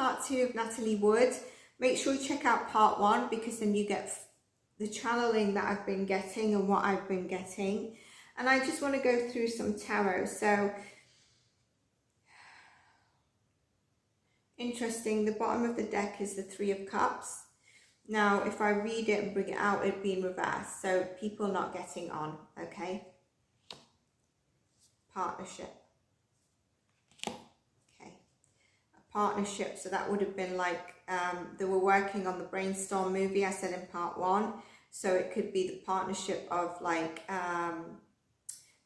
part 2 of Natalie Wood. Make sure you check out part 1 because then you get the channeling that I've been getting and what I've been getting. And I just want to go through some tarot. So, interesting, the bottom of the deck is the Three of Cups. Now, if I read it and bring it out, it'd be in reverse. So, people not getting on, okay? Partnership. Okay. A partnership, so that would have been like, they were working on the Brainstorm movie, I said in part 1. So, it could be the partnership of like,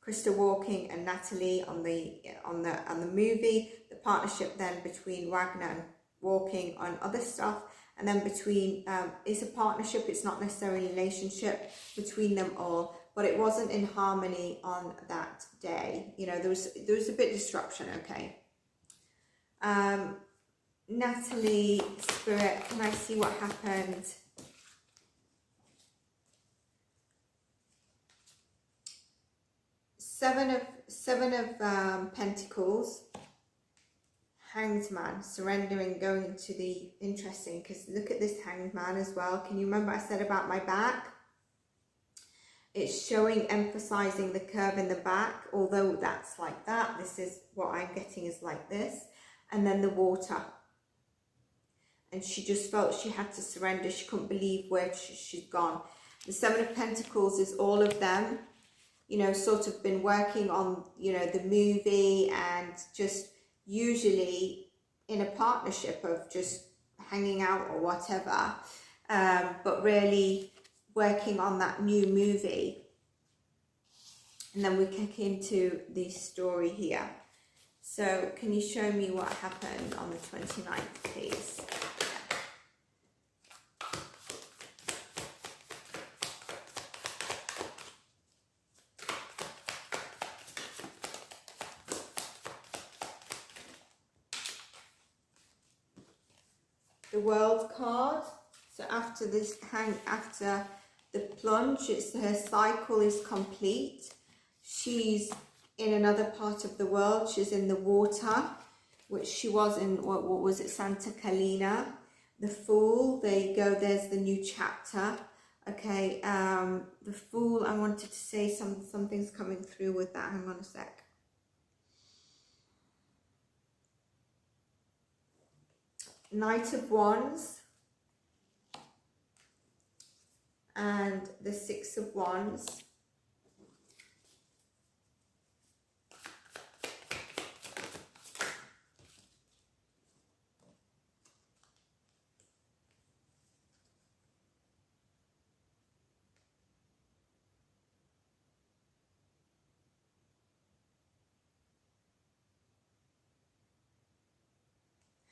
Krista Walking and Natalie on the movie. The partnership then between Wagner and Walking on other stuff. And then between, it's a partnership, it's not necessarily a relationship between them all, but it wasn't in harmony on that day. You know, there was a bit of disruption, okay. Natalie, Spirit, can I see what happened? Seven of Pentacles. Hanged Man, surrendering, going to the, interesting, because look at this Hanged Man as well. Can you remember I said about my back? It's showing, emphasizing the curve in the back, although that's like that. This is what I'm getting is like this. And then the water. And she just felt she had to surrender. She couldn't believe where she'd gone. The Seven of Pentacles is all of them, you know, sort of been working on, you know, the movie and just usually in a partnership of just hanging out or whatever, but really working on that new movie. And then we kick into the story here. So can you show me what happened on the 29th, please? The World card. So after this after the plunge, it's her cycle is complete. She's in another part of the world. She's in the water, which she was in, what was it, Santa Catalina. The Fool, there you go, there's the new chapter. Okay, the Fool, I wanted to say something's coming through with that. Hang on a sec. Knight of Wands and the Six of Wands.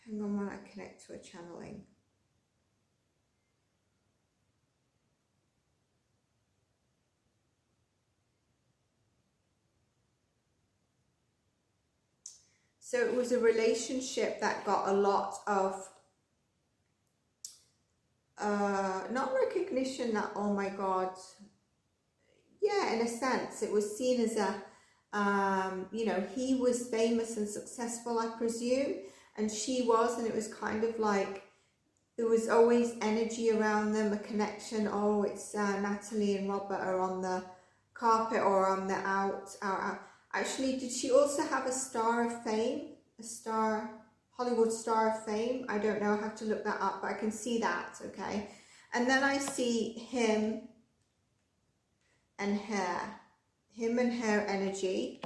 Hang on while I connect to a channeling. So it was a relationship that got a lot of, not recognition that, oh my God, yeah, in a sense, it was seen as a, you know, he was famous and successful, I presume, and she was, and it was kind of like, there was always energy around them, a connection. Oh, it's Natalie and Robert are on the carpet or on the out. Actually, did she also have a Star of Fame? A Hollywood Star of Fame? I don't know, I have to look that up, but I can see that, okay? And then I see him and her energy.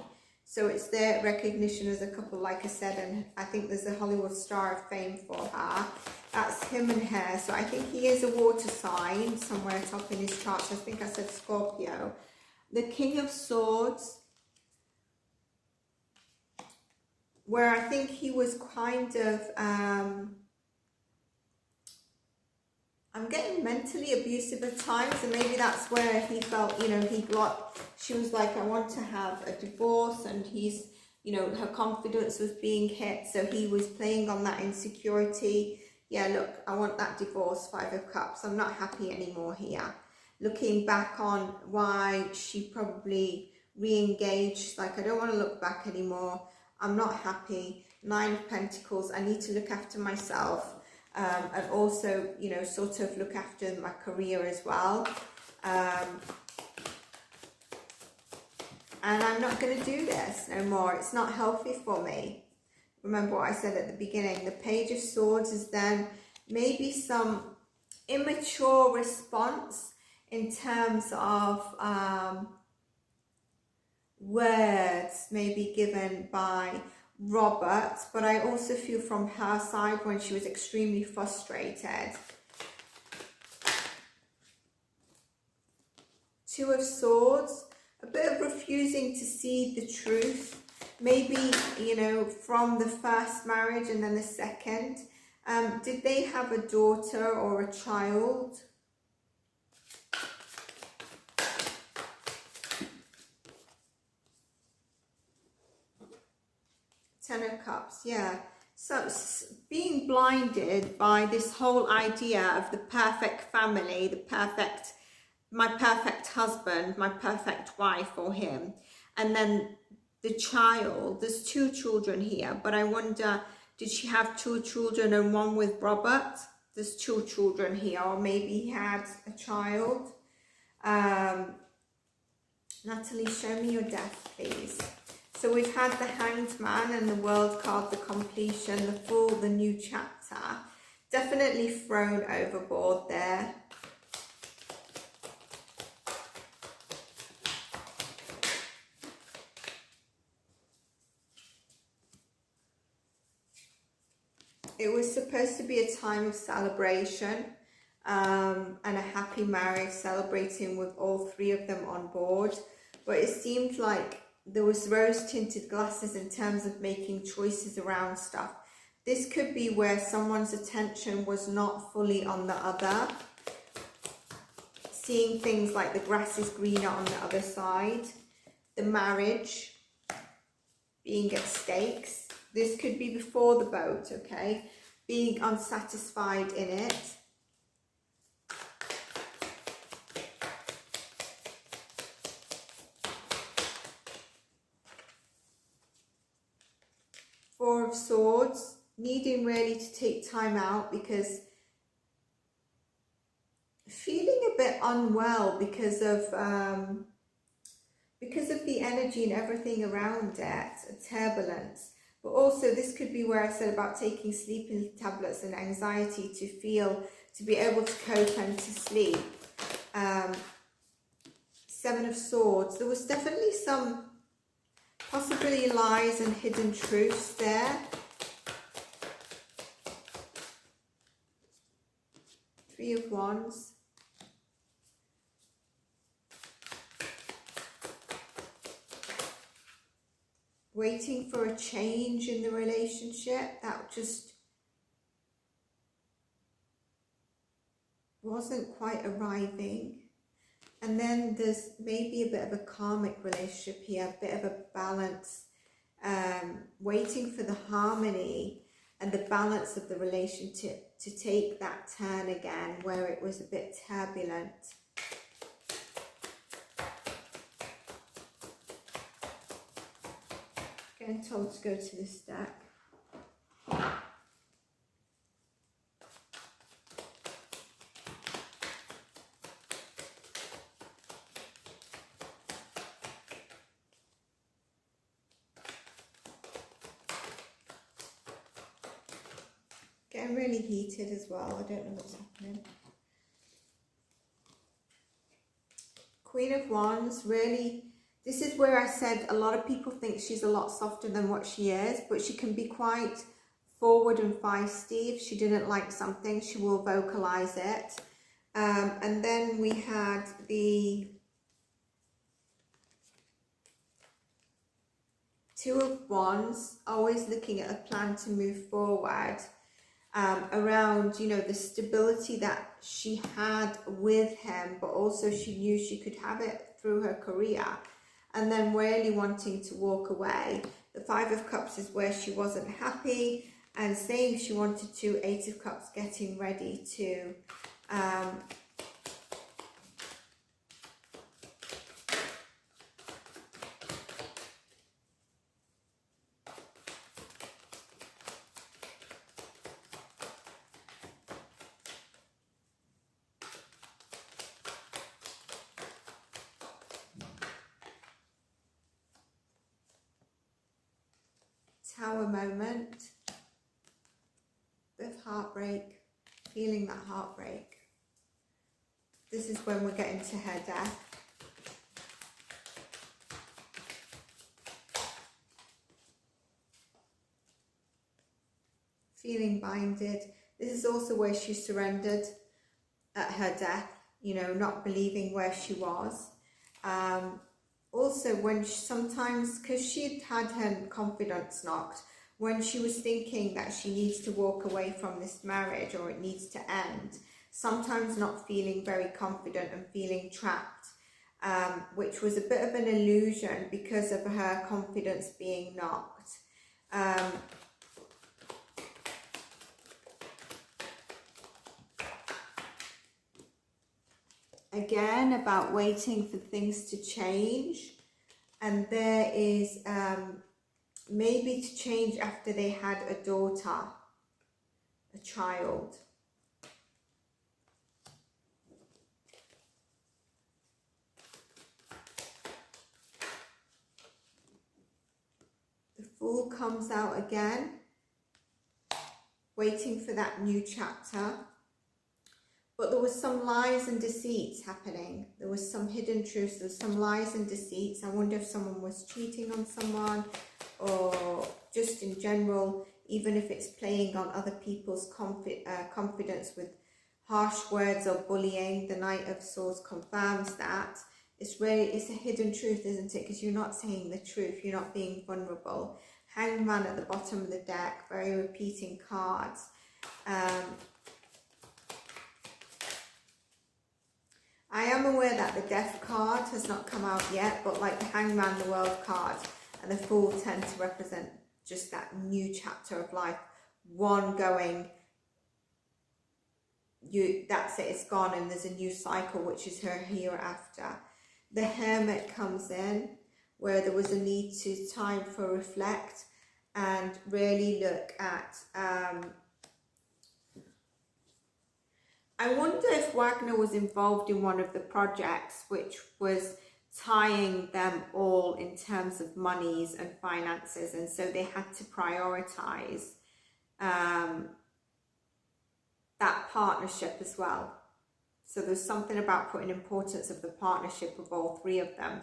So it's their recognition as a couple, like I said, and I think there's a Hollywood Star of Fame for her. That's him and her. So I think he is a water sign somewhere top in his charts. I think I said Scorpio. The King of Swords, where I think he was kind of, I'm getting mentally abusive at times, and maybe that's where he felt, you know, she was like, I want to have a divorce, and he's, you know, her confidence was being hit, so he was playing on that insecurity. Yeah, look, I want that divorce, Five of Cups. I'm not happy anymore here. Looking back on why she probably re-engaged, like, I don't want to look back anymore. I'm not happy. Nine of Pentacles, I need to look after myself, and also, you know, sort of look after my career as well. And I'm not going to do this no more. It's not healthy for me. Remember what I said at the beginning. The Page of Swords is then maybe some immature response in terms of words maybe given by Robert, but I also feel from her side when she was extremely frustrated. Two of Swords, a bit of refusing to see the truth, maybe, you know, from the first marriage and then the second. Did they have a daughter or a child? Ten of Cups, yeah. So being blinded by this whole idea of the perfect family, my perfect husband, my perfect wife for him. And then the child, there's two children here, but I wonder, did she have two children and one with Robert? There's two children here, or maybe he had a child. Natalie, show me your death, please. So we've had the Hanged Man and the World card, the completion, the Fool, the new chapter. Definitely thrown overboard there. It was supposed to be a time of celebration and a happy marriage, celebrating with all three of them on board. But it seemed like there was rose-tinted glasses in terms of making choices around stuff. This could be where someone's attention was not fully on the other. Seeing things like the grass is greener on the other side. The marriage being at stakes. This could be before the boat, okay? Being unsatisfied in it. Four of Swords, needing really to take time out because feeling a bit unwell because of the energy and everything around it, turbulence. But also this could be where I said about taking sleeping tablets and anxiety to be able to cope and to sleep. Seven of Swords, there was definitely some possibly lies and hidden truths there. Three of Wands. Waiting for a change in the relationship that just wasn't quite arriving. And then there's maybe a bit of a karmic relationship here, a bit of a balance, waiting for the harmony and the balance of the relationship to take that turn again where it was a bit turbulent. Getting told to go to this deck. Getting really heated as well. I don't know what's happening. Queen of Wands, really, this is where I said a lot of people think she's a lot softer than what she is, but she can be quite forward and feisty. If she didn't like something, she will vocalize it. And then we had the Two of Wands, always looking at a plan to move forward. Around, you know, the stability that she had with him, but also she knew she could have it through her career, and then really wanting to walk away. The Five of Cups is where she wasn't happy and saying she wanted to. Eight of Cups, getting ready to Tower moment. Bit of heartbreak. Feeling that heartbreak. This is when we're getting to her death. Feeling binded. This is also where she surrendered at her death, you know, not believing where she was. Also, when sometimes, because she'd had her confidence knocked, when she was thinking that she needs to walk away from this marriage or it needs to end, sometimes not feeling very confident and feeling trapped, which was a bit of an illusion because of her confidence being knocked. Again, about waiting for things to change, and there is maybe to change after they had a daughter, a child. The Fool comes out again, waiting for that new chapter. But there was some lies and deceits happening. There was some hidden truths, there was some lies and deceits. I wonder if someone was cheating on someone, or just in general, even if it's playing on other people's confidence with harsh words or bullying. The Knight of Swords confirms that. It's a hidden truth, isn't it? Because you're not saying the truth, you're not being vulnerable. Hanged Man at the bottom of the deck, very repeating cards. I am aware that the Death card has not come out yet, but like the Hangman, the World card, and the Fool tend to represent just that new chapter of life. One going, that's it, it's gone, and there's a new cycle, which is her hereafter. The Hermit comes in, where there was a need to time for reflect and really look at I wonder if Wagner was involved in one of the projects which was tying them all in terms of monies and finances, and so they had to prioritize that partnership as well. So there's something about putting importance of the partnership of all three of them.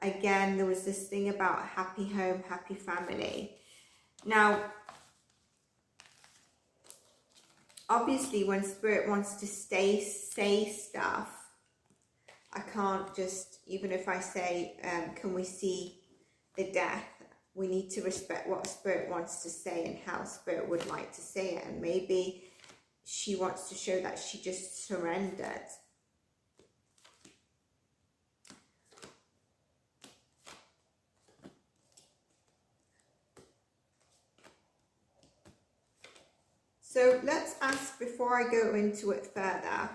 Again, there was this thing about happy home, happy family. Now, obviously, when Spirit wants to say stuff, I can't just, even if I say, can we see the death? We need to respect what Spirit wants to say and how Spirit would like to say it. And maybe she wants to show that she just surrendered. So let's ask, before I go into it further,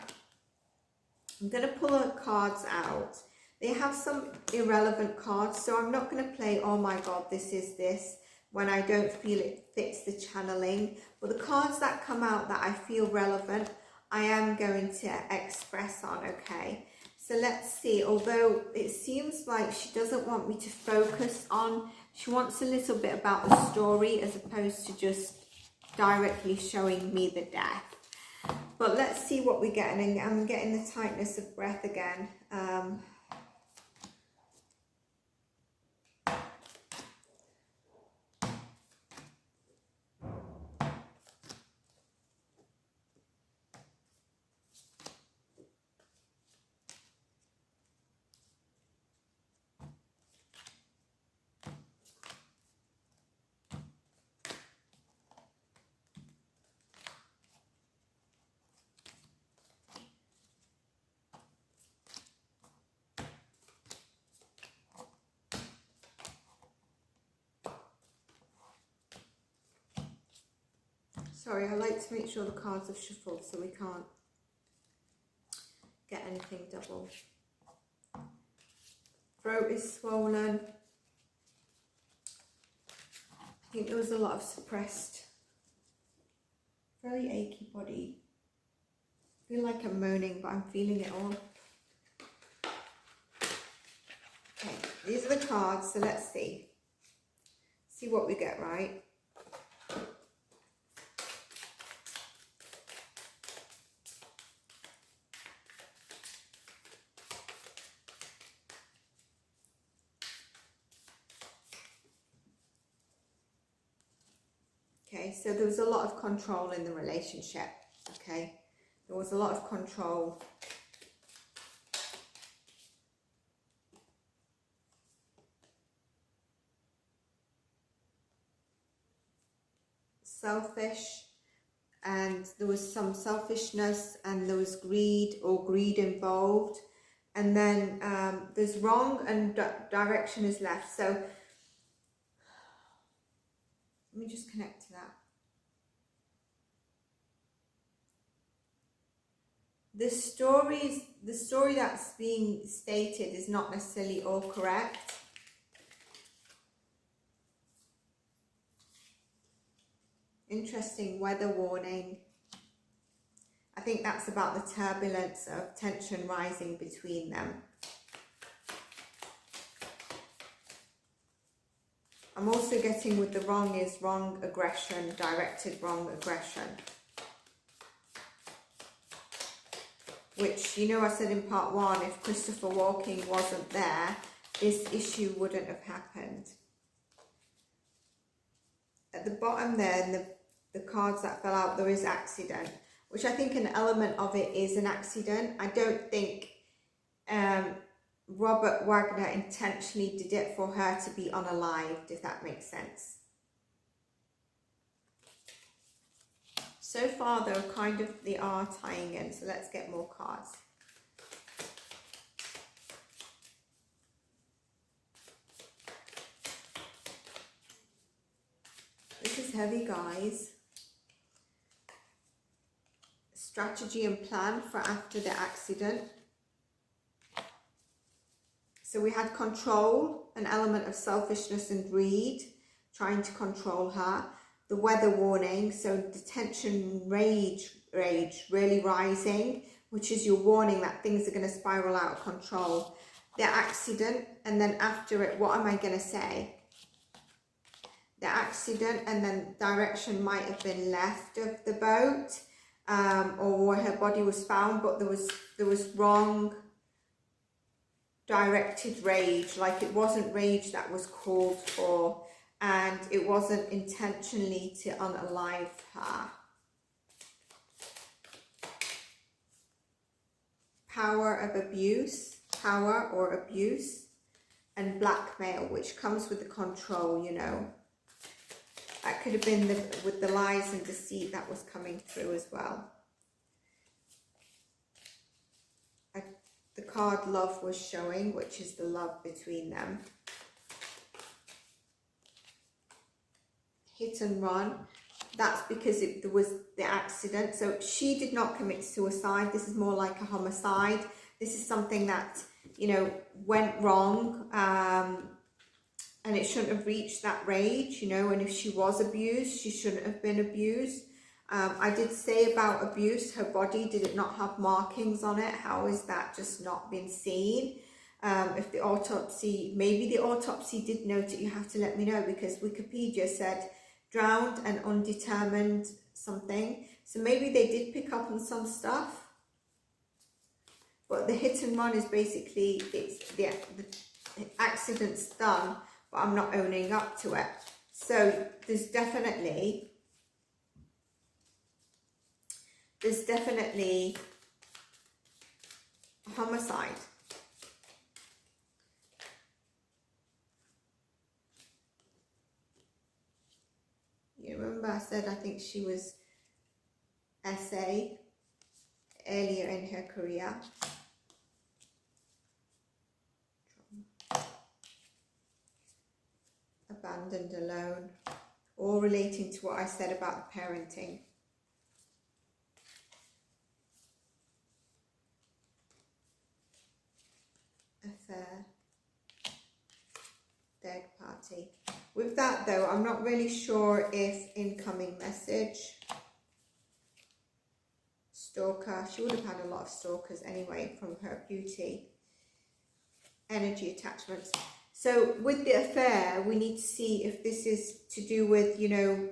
I'm going to pull the cards out. They have some irrelevant cards, so I'm not going to play, oh my God, this is this, when I don't feel it fits the channeling. But the cards that come out that I feel relevant, I am going to express on, okay? So let's see, although it seems like she doesn't want me to focus on, she wants a little bit about the story as opposed to just directly showing me the death. But let's see what we get. And I'm getting the tightness of breath again. Sorry, I like to make sure the cards are shuffled so we can't get anything double. Throat is swollen. I think there was a lot of suppressed, very achy body. I feel like I'm moaning, but I'm feeling it all. Okay, these are the cards, so let's see. See what we get right. Okay, so there was a lot of control in the relationship, okay? There was a lot of control. Selfish, and there was some selfishness, and there was greed involved, and then there's wrong and direction is left. So let me just connect to that. The story that's being stated is not necessarily all correct. Interesting weather warning. I think that's about the turbulence of tension rising between them. I'm also getting with the wrong is wrong aggression, directed wrong aggression. Which, you know, I said in part 1, if Christopher Walken wasn't there, this issue wouldn't have happened. At the bottom there, the cards that fell out, there is accident, which I think an element of it is an accident. I don't think Robert Wagner intentionally did it for her to be unalived, if that makes sense. So far, they are tying in, so let's get more cards. This is heavy, guys. Strategy and plan for after the accident. So we had control, an element of selfishness and greed, trying to control her. The weather warning, so the tension, rage really rising, which is your warning that things are going to spiral out of control. The accident, and then after it, what am I going to say? The accident, and then direction might have been left of the boat, or where her body was found, but there was wrong directed rage, like it wasn't rage that was called for. And it wasn't intentionally to unalive her. Power or abuse, and blackmail, which comes with the control, you know. That could have been with the lies and deceit that was coming through as well. The card love was showing, which is the love between them. Hit and run, that's because there was the accident. So she did not commit suicide. This is more like a homicide. This is something that, you know, went wrong, and it shouldn't have reached that rage, you know. And if she was abused, she shouldn't have been abused. I did say about abuse, her body, did it not have markings on it? How is that just not been seen? If the autopsy, maybe the autopsy did note it, you have to let me know, because Wikipedia said drowned and undetermined something. So maybe they did pick up on some stuff. But the hit and run is basically, it's the accident's done, but I'm not owning up to it. So there's definitely a homicide. You remember I said I think she was SA earlier in her career. Abandoned, alone, all relating to what I said about the parenting. Affair. Third party. With that though, I'm not really sure if incoming message, stalker, she would have had a lot of stalkers anyway from her beauty, energy attachments. So with the affair, we need to see if this is to do with, you know,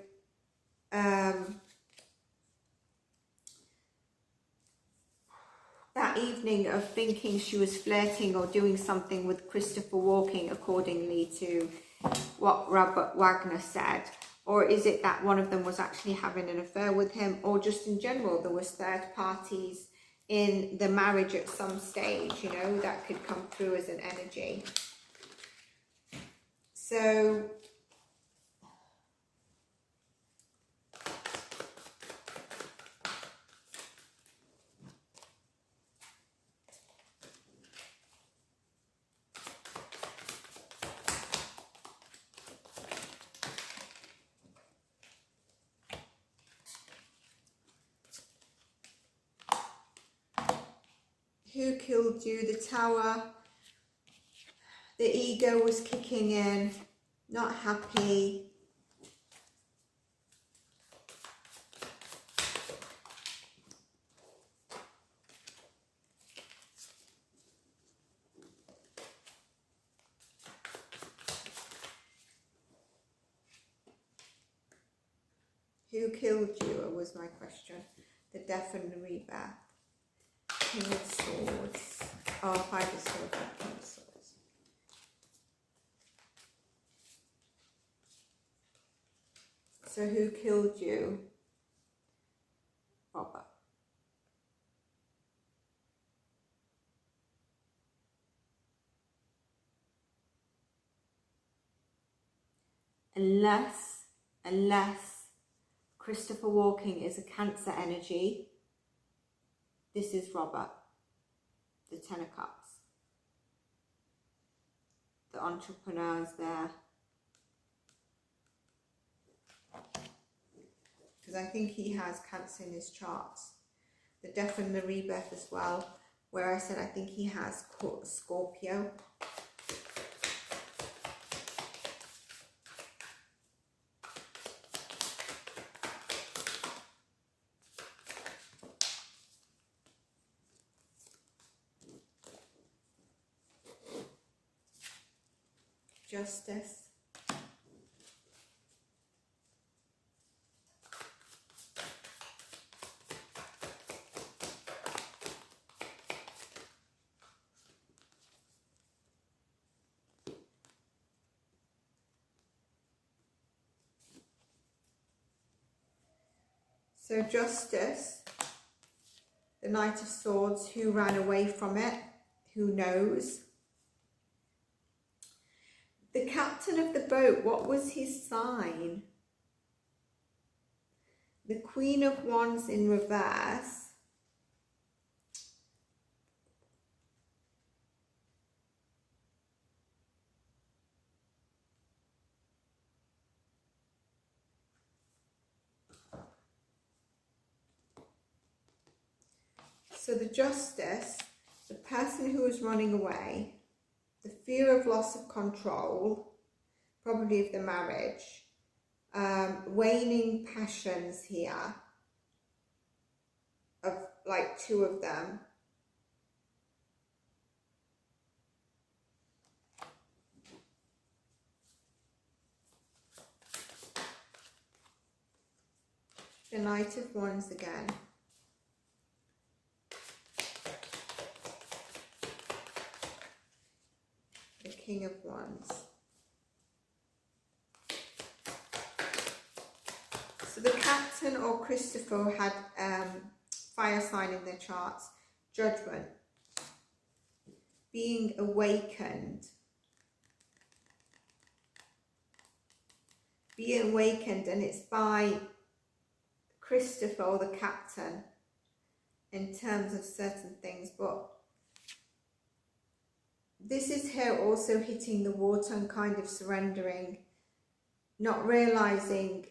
that evening of thinking she was flirting or doing something with Christopher Walken, accordingly to what Robert Wagner said. Or is it that one of them was actually having an affair with him, or just in general there was third parties in the marriage at some stage, you know, that could come through as an energy. So who killed you? The Tower. The ego was kicking in, not happy. Who killed you was my question. The Death and the Rebirth. King of Swords. Oh, Five of Swords, King of Swords. So who killed you? Robert. Unless Christopher Walken is a Cancer energy, this is Robert, the Ten of Cups. The entrepreneurs there. Because I think he has Cancer in his charts. The Death and the Rebirth as well, where I said I think he has Scorpio. Justice. So Justice, the Knight of Swords, who ran away from it, who knows? The captain of the boat, what was his sign? The Queen of Wands in reverse. So the Justice, the person who was running away, the fear of loss of control, probably of the marriage, waning passions here, of like two of them. The Knight of Wands again. The King of Wands. So the captain or Christopher had fire sign in their charts. Judgment. Being awakened. Being awakened, and it's by Christopher or the captain in terms of certain things, but this is her also hitting the water and kind of surrendering, not realizing,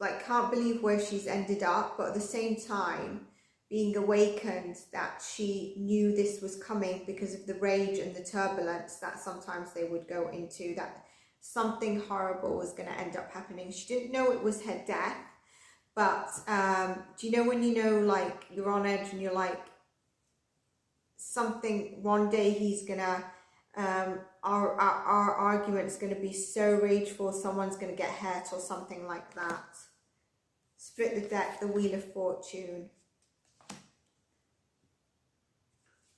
like, can't believe where she's ended up, but at the same time being awakened that she knew this was coming because of the rage and the turbulence that sometimes they would go into, that something horrible was going to end up happening. She didn't know it was her death, but do you know when you know, like, you're on edge and you're like, something, one day he's gonna our argument's going to be so rageful, someone's going to get hurt or something like that. Split the deck, the Wheel of Fortune.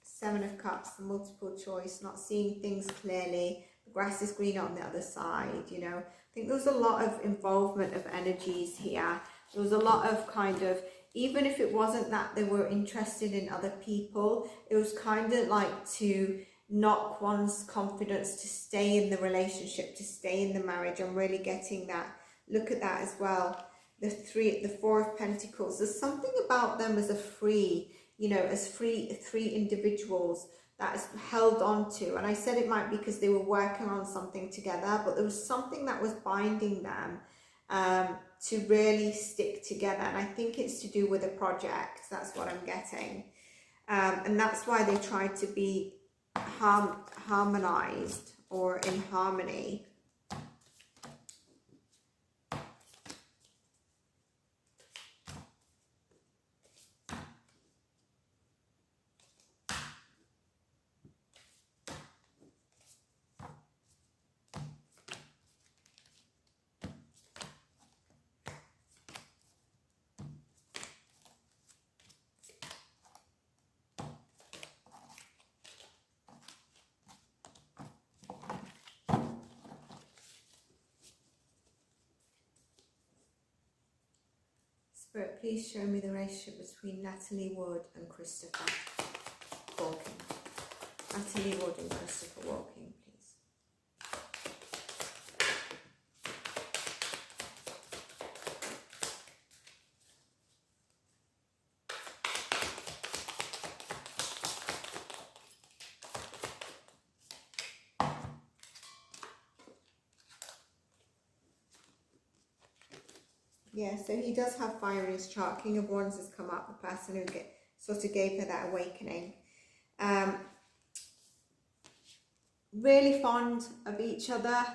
Seven of Cups, the multiple choice, not seeing things clearly. The grass is greener on the other side, you know. I think there was a lot of involvement of energies here. There was a lot of kind of, even if it wasn't that they were interested in other people, it was kind of like to knock one's confidence to stay in the relationship, to stay in the marriage. I'm really getting that. Look at that as well. The Four of Pentacles. There's something about them as a free, you know, as three individuals that is held on to. And I said it might be because they were working on something together, but there was something that was binding them to really stick together. And I think it's to do with a project. That's what I'm getting. And that's why they tried to be harmonized or in harmony. Spirit, please show me the relationship between Natalie Wood and Christopher Walking. Natalie Wood and Christopher Walking, please. Yeah, so he does have fire in his chart. King of Wands has come up, the person who sort of gave her that awakening. Really fond of each other.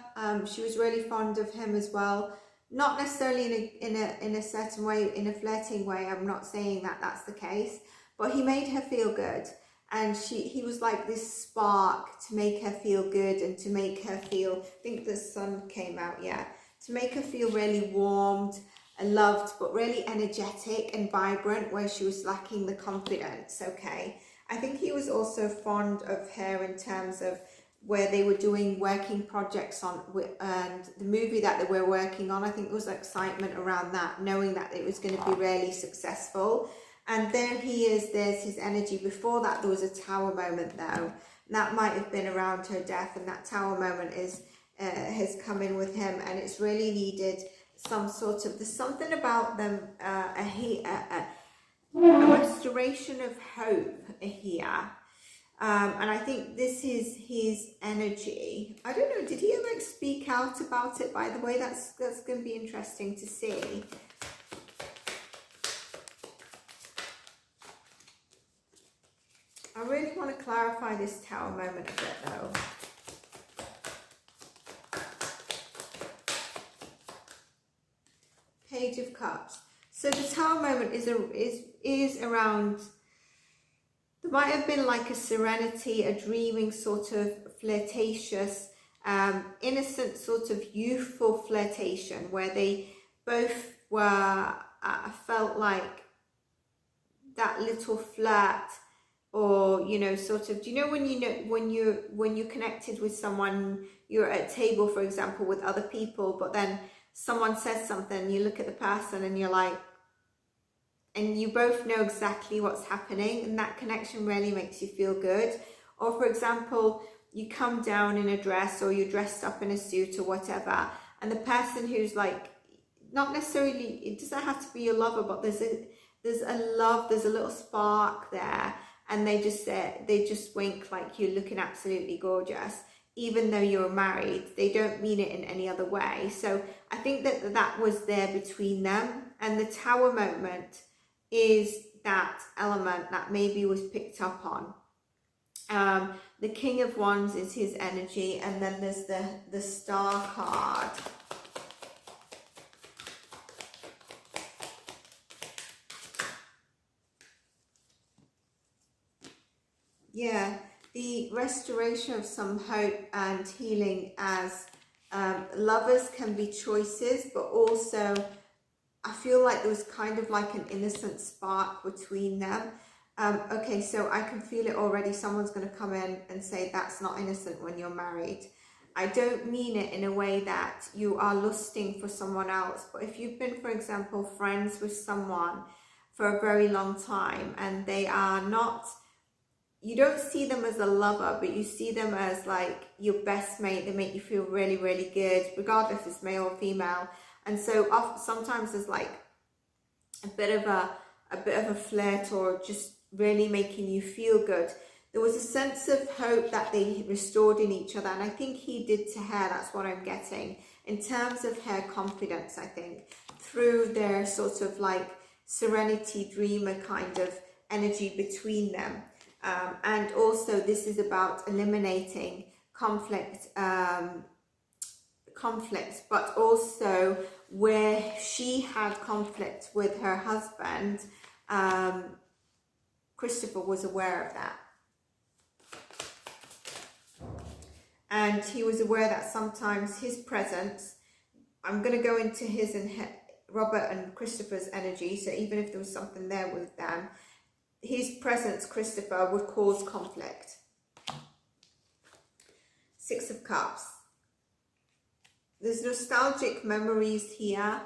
She was really fond of him as well. Not necessarily in a certain way, in a flirting way. I'm not saying that that's the case, but he made her feel good, and he was like this spark to make her feel good and to make her feel. I think the sun came out, yeah, to make her feel really warmed and loved, but really energetic and vibrant, where she was lacking the confidence. Okay, I think he was also fond of her in terms of where they were doing working projects on, and the movie that they were working on. I think there was excitement around that, knowing that it was going to be really successful. And there he is, there's his energy. Before that, there was a tower moment though. That might have been around her death, and that tower moment has come in with him, and it's really needed some sort of, there's something about them, a restoration of hope here. And I think this is his energy. I don't know, did he ever speak out about it, by the way? That's going to be interesting to see. I really want to clarify this tower moment a bit though. Page of Cups. So the tower moment is around, there might have been like a serenity, a dreaming sort of flirtatious, innocent sort of youthful flirtation, where they both were, felt like that little flirt, or, you know, sort of, do you know when you're connected with someone, you're at a table, for example, with other people, but then someone says something, you look at the person and you're like, and you both know exactly what's happening, and that connection really makes you feel good. Or for example, you come down in a dress, or you're dressed up in a suit or whatever, and the person who's like, not necessarily, it doesn't have to be your lover, but there's a love, there's a little spark there, and they just wink like you're looking absolutely gorgeous, even though you're married. They don't mean it in any other way. So I think that was there between them, and the tower moment is that element that maybe was picked up on. The King of Wands is his energy, and then there's the Star card. Yeah, the restoration of some hope and healing, as lovers can be choices, but also I feel like there was kind of like an innocent spark between them. Okay, so I can feel it already. Someone's going to come in and say that's not innocent when you're married. I don't mean it in a way that you are lusting for someone else, but if you've been, for example, friends with someone for a very long time and they are not, you don't see them as a lover, but you see them as like your best mate. They make you feel really, really good, regardless if it's male or female. And so sometimes there's like a bit of a flirt, or just really making you feel good. There was a sense of hope that they restored in each other, and I think he did to her. That's what I'm getting in terms of her confidence. I think through their sort of like serenity dreamer kind of energy between them. And also this is about eliminating conflicts, but also where she had conflict with her husband, Christopher was aware of that. And he was aware that sometimes his presence, I'm going to go into his and Robert and Christopher's energy, so even if there was something there with them, his presence, Christopher, would cause conflict. Six of Cups. There's nostalgic memories here.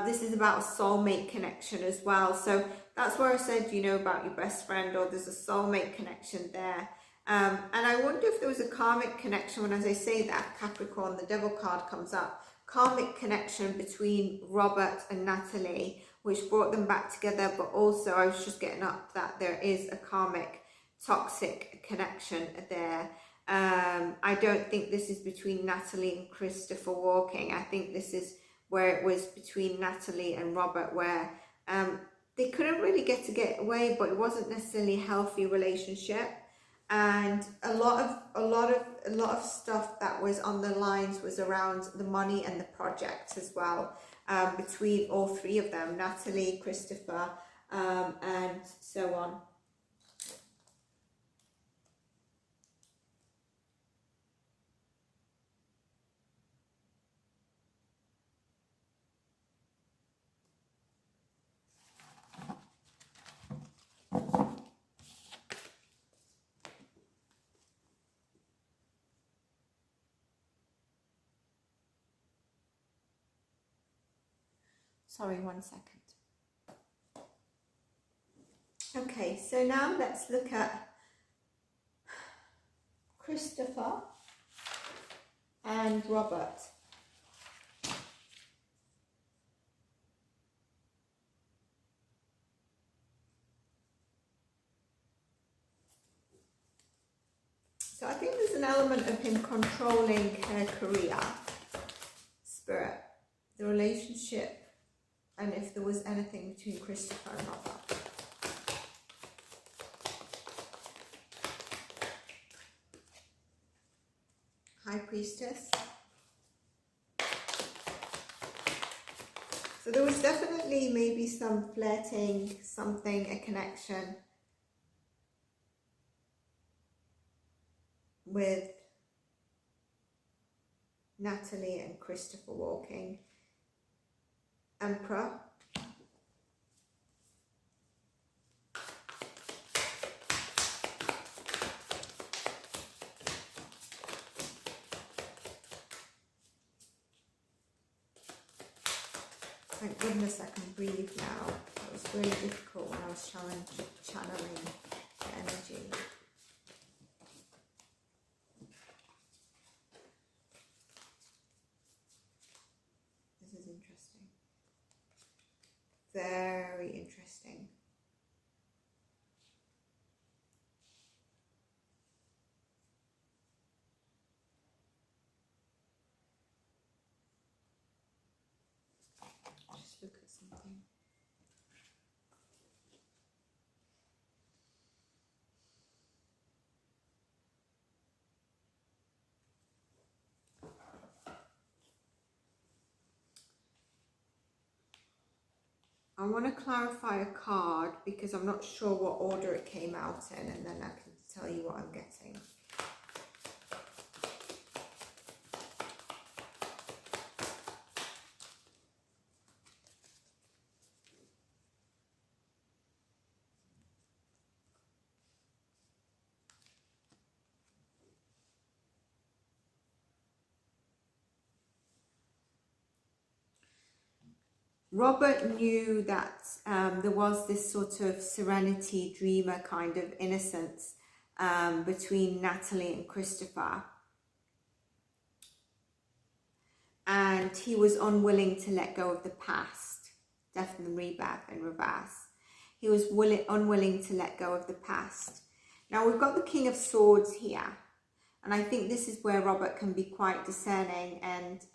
This is about a soulmate connection as well. So that's where I said, you know, about your best friend, or there's a soulmate connection there. And I wonder if there was a karmic connection. When, as I say that, Capricorn, the Devil card comes up. Karmic connection between Robert and Natalie, which brought them back together. But also I was just getting up that there is a karmic toxic connection there. I don't think this is between Natalie and Christopher Walking. I think this is where it was between Natalie and Robert, where they couldn't really get away, but it wasn't necessarily a healthy relationship. And a lot of stuff that was on the lines was around the money and the projects as well, between all three of them, Natalie, Christopher, and so on. Sorry, 1 second. Okay, so now let's look at Christopher and Robert. So I think there's an element of him controlling her career, spirit, the relationship, and if there was anything between Christopher and Robert. High Priestess. So there was definitely maybe some flirting, something, a connection with Natalie and Christopher Walking. Emperor. Thank goodness I can breathe now. It was really difficult when I was channeling the energy. This is interesting. Very interesting. Just look at something. I want to clarify a card because I'm not sure what order it came out in, and then I can tell you what I'm getting. Robert knew that there was this sort of serenity, dreamer kind of innocence between Natalie and Christopher. And he was unwilling to let go of the past, death and rebirth in reverse. He was unwilling to let go of the past. Now we've got the King of Swords here. And I think this is where Robert can be quite discerning and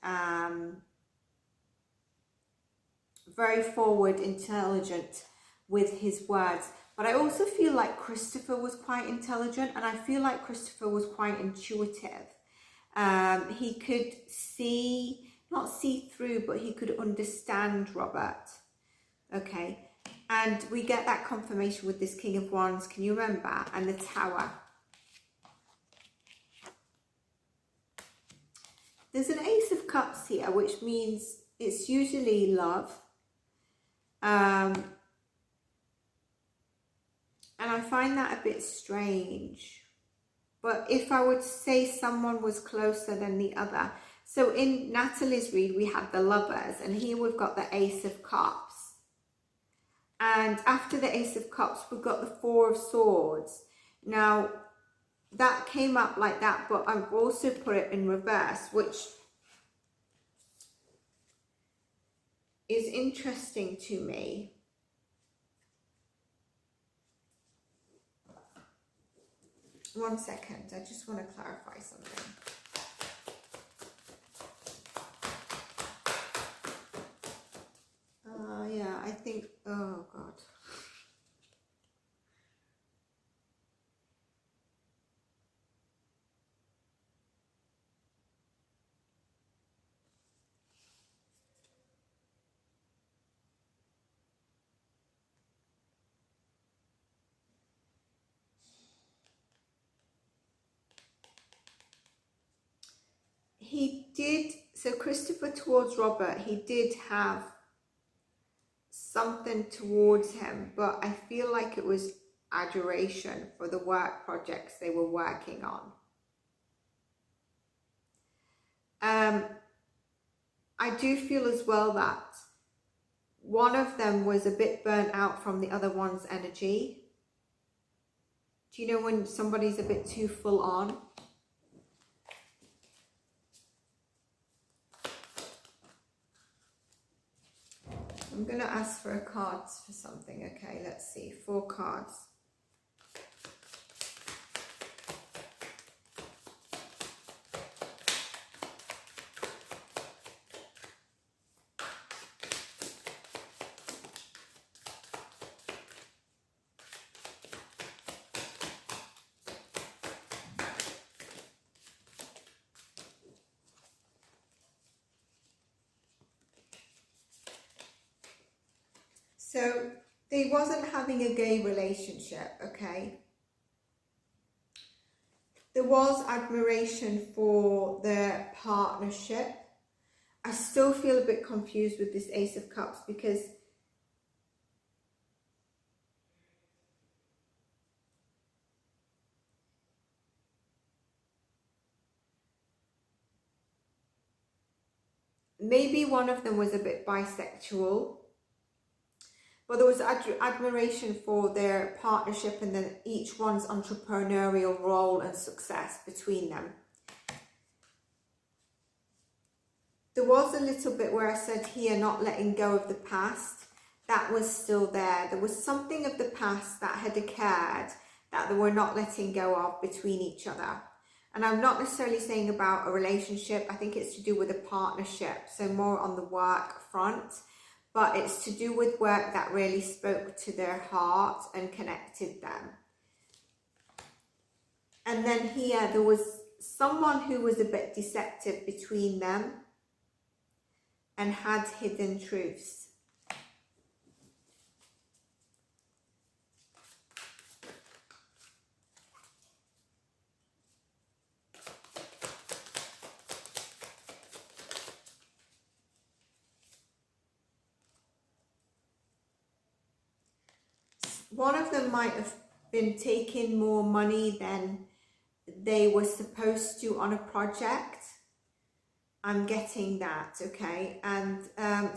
very forward, intelligent with his words. But I also feel like Christopher was quite intelligent, and I feel like Christopher was quite intuitive. He could not see through, but he could understand Robert. Okay, and we get that confirmation with this King of Wands, can you remember? And the Tower. There's an Ace of Cups here, which means it's usually love. And I find that a bit strange. But if I would say someone was closer than the other. So in Natalie's read, we had the Lovers, and here we've got the Ace of Cups. And after the Ace of Cups, we've got the Four of Swords. Now, that came up like that, but I've also put it in reverse, which is interesting to me. One second, I just want to clarify something. Yeah, I think, oh God. He did, so Christopher towards Robert, he did have something towards him, but I feel like it was adoration for the work projects they were working on. I do feel as well that one of them was a bit burnt out from the other one's energy. Do you know when somebody's a bit too full on? I'm going to ask for a card for something. Okay, let's see. 4 cards. So they wasn't having a gay relationship, okay? There was admiration for their partnership. I still feel a bit confused with this Ace of Cups because maybe one of them was a bit bisexual. But there was admiration for their partnership and then each one's entrepreneurial role and success between them. There was a little bit where I said here, not letting go of the past. That was still there. There was something of the past that had occurred that they were not letting go of between each other. And I'm not necessarily saying about a relationship. I think it's to do with a partnership. So more on the work front. But it's to do with work that really spoke to their heart and connected them. And then here, there was someone who was a bit deceptive between them and had hidden truths. one of them might have been taking more money than they were supposed to on a project. I'm getting that, okay? And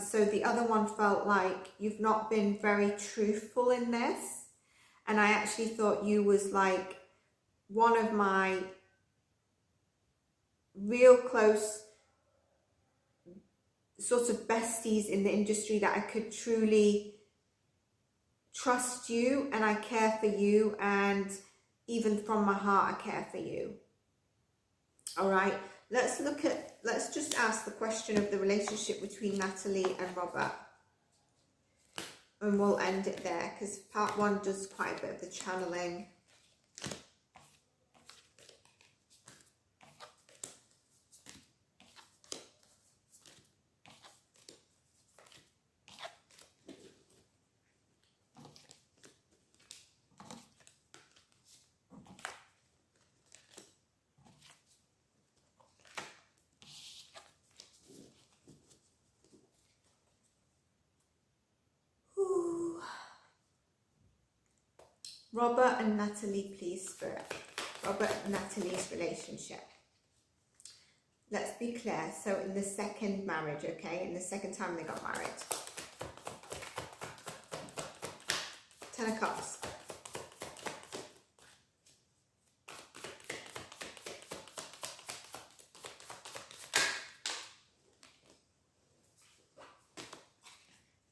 so the other one felt like you've not been very truthful in this. And I actually thought you was like one of my real close sort of besties in the industry, that I could truly trust you and I care for you, and even from my heart I care for you. All right, let's just ask the question of the relationship between Natalie and Robert, and we'll end it there because part one does quite a bit of the channeling. Robert and Natalie, please, Spirit. Robert and Natalie's relationship. Let's be clear. So in the second marriage, okay? In the second time they got married. 10 of Cups.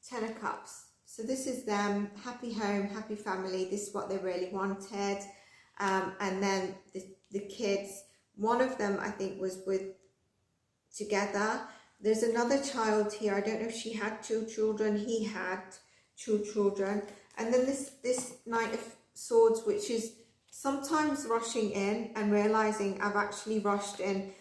Ten of Cups. So this is them, happy home, happy family. This is what they really wanted. And then the kids, one of them I think was together. There's another child here. I don't know if she had 2 children. He had 2 children. And then this Knight of Swords, which is sometimes rushing in and realizing I've actually rushed in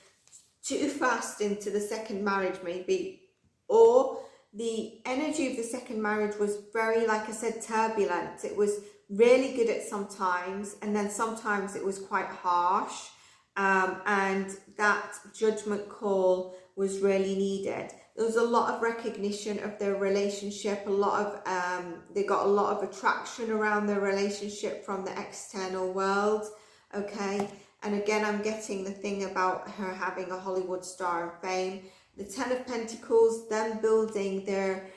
too fast into the second marriage maybe, or the energy of the second marriage was very, like I said, turbulent. It was really good at sometimes, and then sometimes it was quite harsh. And that judgment call was really needed. There was a lot of recognition of their relationship, they got a lot of attraction around their relationship from the external world, okay? And again, I'm getting the thing about her having a Hollywood star and fame. The 10 of Pentacles, them building their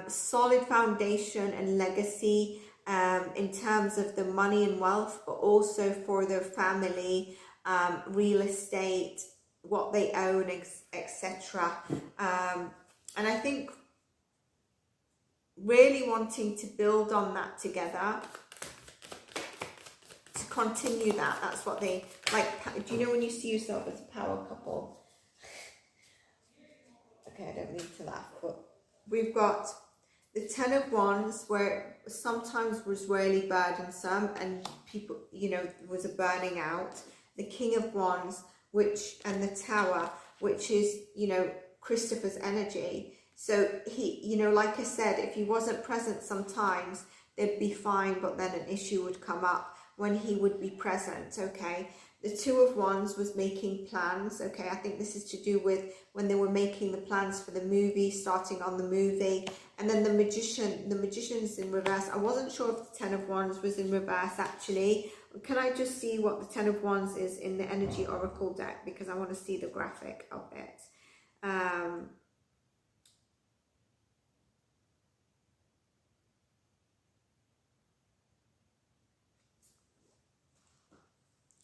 solid foundation and legacy in terms of the money and wealth, but also for their family, real estate, what they own, etc. And I think really wanting to build on that together, to continue that. That's what they like. Do you know when you see yourself as a power couple? Okay, I don't mean to laugh, but we've got the 10 of Wands, where sometimes was really burdensome and people, you know, was a burning out. The King of Wands, and the Tower, which is, you know, Christopher's energy. So he, you know, like I said, if he wasn't present sometimes, they'd be fine, but then an issue would come up when he would be present, okay? The 2 of Wands was making plans, okay? I think this is to do with when they were making the plans for the movie, starting on the movie. And then the Magician's in reverse. I wasn't sure if the 10 of Wands was in reverse, actually. Can I just see what the 10 of Wands is in the Energy Oracle deck? Because I want to see the graphic of it.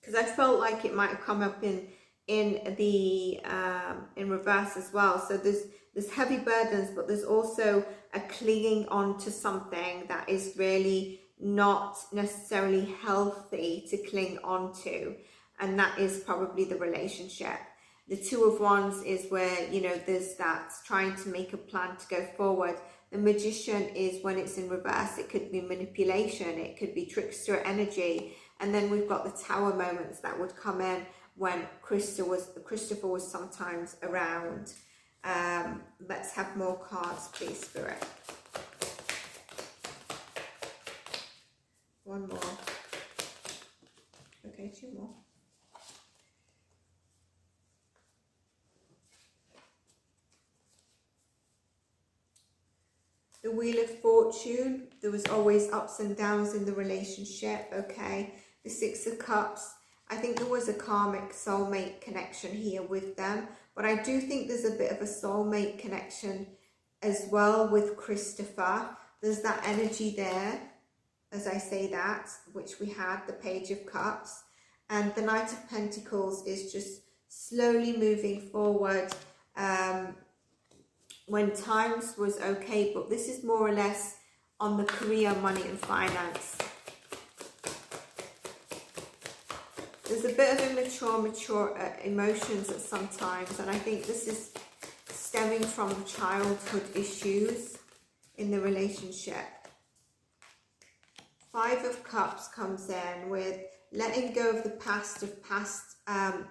Because I felt like it might have come up in reverse as well. So there's heavy burdens, but there's also a clinging on to something that is really not necessarily healthy to cling on to, and that is probably the relationship. The 2 of Wands is where, you know, there's that trying to make a plan to go forward. The Magician is when it's in reverse. It could be manipulation, it could be trickster energy. And then we've got the Tower moments that would come in when Christopher was sometimes around. Let's have more cards, please, Spirit. One more. Okay, 2 more. The Wheel of Fortune, there was always ups and downs in the relationship, okay? The Six of Cups, I think there was a karmic soulmate connection here with them, but I do think there's a bit of a soulmate connection as well with Christopher. There's that energy there, as I say that, which we had, the Page of Cups. And the Knight of Pentacles is just slowly moving forward when times was okay, but this is more or less on the career, money and finance. There's a bit of immature emotions at some times, and I think this is stemming from childhood issues in the relationship. Five of Cups comes in with letting go of the past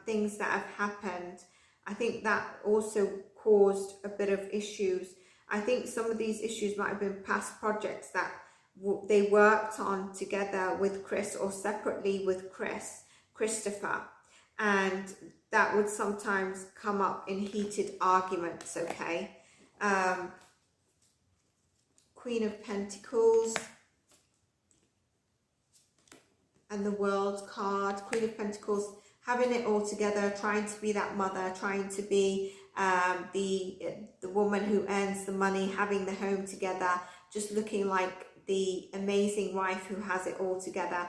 things that have happened. I think that also caused a bit of issues. I think some of these issues might have been past projects that they worked on together with Chris or separately with Christopher, and that would sometimes come up in heated arguments, okay? Queen of Pentacles and the World card. Queen of Pentacles, having it all together, trying to be that mother, trying to be the woman who earns the money, having the home together, just looking like the amazing wife who has it all together,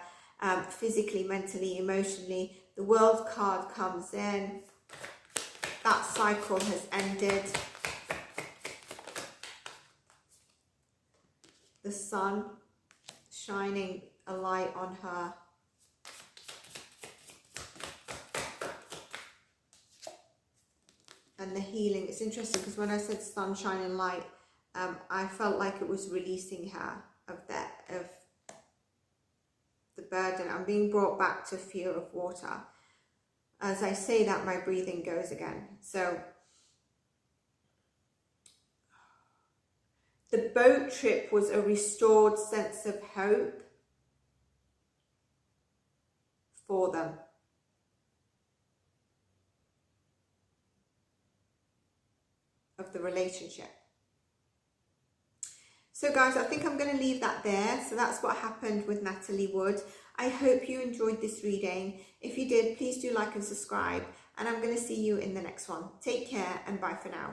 physically, mentally, emotionally. The World card comes in. That cycle has ended. The sun shining a light on her. And the healing. It's interesting because when I said sunshine and light, I felt like it was releasing her of the burden. I'm being brought back to fear of water. As I say that, my breathing goes again. So the boat trip was a restored sense of hope for them. Of the relationship. So guys, I think I'm going to leave that there. So that's what happened with Natalie Wood. I hope you enjoyed this reading. If you did, please do like and subscribe, and I'm going to see you in the next one. Take care and bye for now.